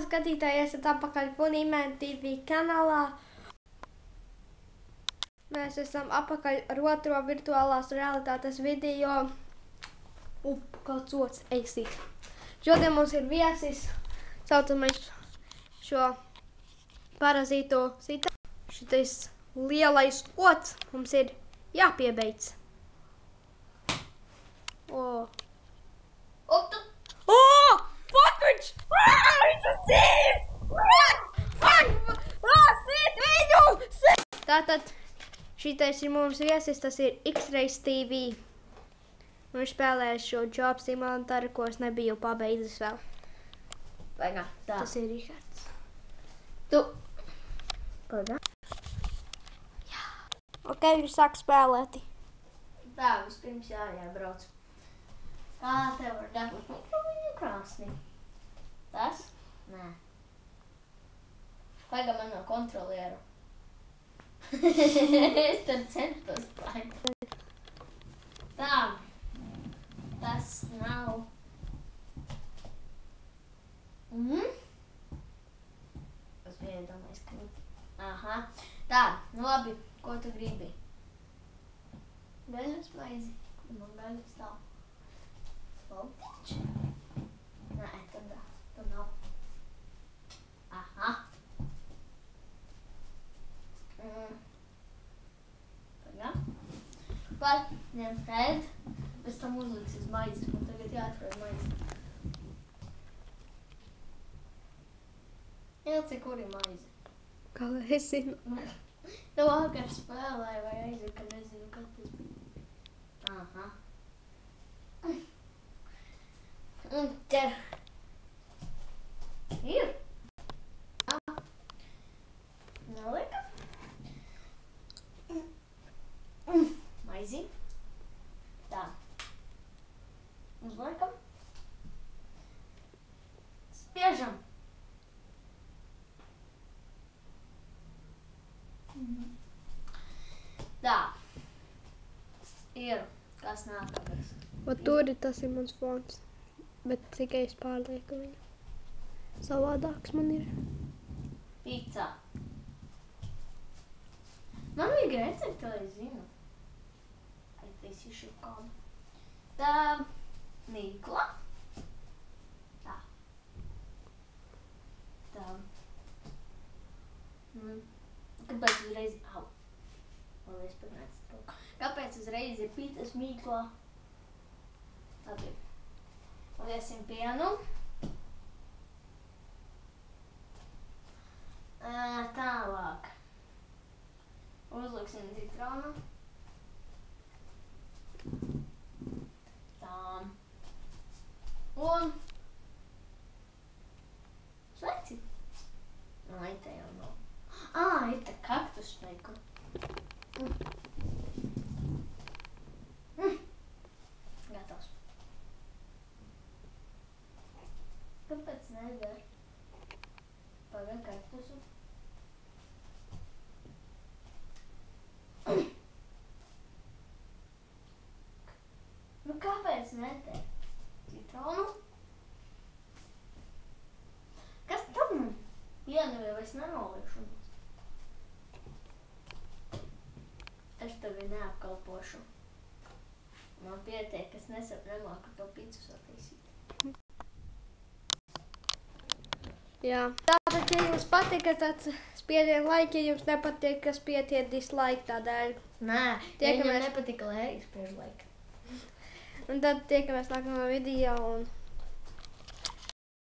skatītāji, esat atpakaļ Funimēn TV kanālā. Mēs esam atpakaļ ar otro virtuālās realitātes video. Kāds otrs eksīt. Šodien mums ir viesis, saucamais šo parazīto sita. Šitais lielais ots mums ir jāpiebeidz. Fuck, viņš! Viņš ir dzīv! Fuck! Sit viņu! Tātad, šitais ir mums viesis, tas ir X-Rays TV. Viņš spēlēja šo job simulatoru, ko es nebiju pabeidzis vēl. Pagā, tā. Tas ir Rihards. Pagā. Ok, viņš sāk spēlēti. Tā, vispirms jābrauc. Kā tev var dabūt mikroviņu krāsni? Tas? Nē. Pagā man no kontrolieru. Es tad centos paņemt. Tā. Tas nav. Es biju iedomājis, ka nu. Aha. Tā, nu labi, ko tu gribi? Gaļas maizi. Kur man gaļas stāv? Saltiņš? Nē, tad nav. Aha. Pagā. Paņem ēd. Pēc tam uzliksies maizes. Man tagad jāatrod maizi. Ilci, kur ir maize? Kā lai es zinu? Tev vakar spēlēja vai aizir, ka nezinu, kā tas bija. Aha. Un ķer. Ir. Noliekam. Maizi. Tā. Uzliekam. Spiežam. Tā. Ir. Kas nākamais? Tur ir tas ir mans fons. Bet tikai es pārlieku viņu. Savādāks man ir. Pizza. Man vajag recepti, lai es zinu. Aiztaisīšu kādu. Tā. Mīkla. Tā. Tā. Kāpēc uzreiz... Au. Vēl es pagnācu to. Kāpēc uzreiz ir pitas mīkla? Labi. Liesim pienu. Tālāk. Uzliksim citronu. Tā. Un sveci. Ai, te jau nav. Ir te kaktus šteikli. Gatavs. Kāpēc nedara? Pagā kaktusu. Nu kāpēc nedara? Citronu. Kas tad man? Pienu jau es nenoliešu. Es tevi neapkalpošu. Man pietiek, es nemāku to pizzu sataisīt. Jā. Tātad, ja jums patika, tad spiediet like, ja jums nepatīk, ka spiediet dislike tādēļ. Nē, ja viņam nepatika, lai arī spiež like. Un tad tiekamies nākamā video un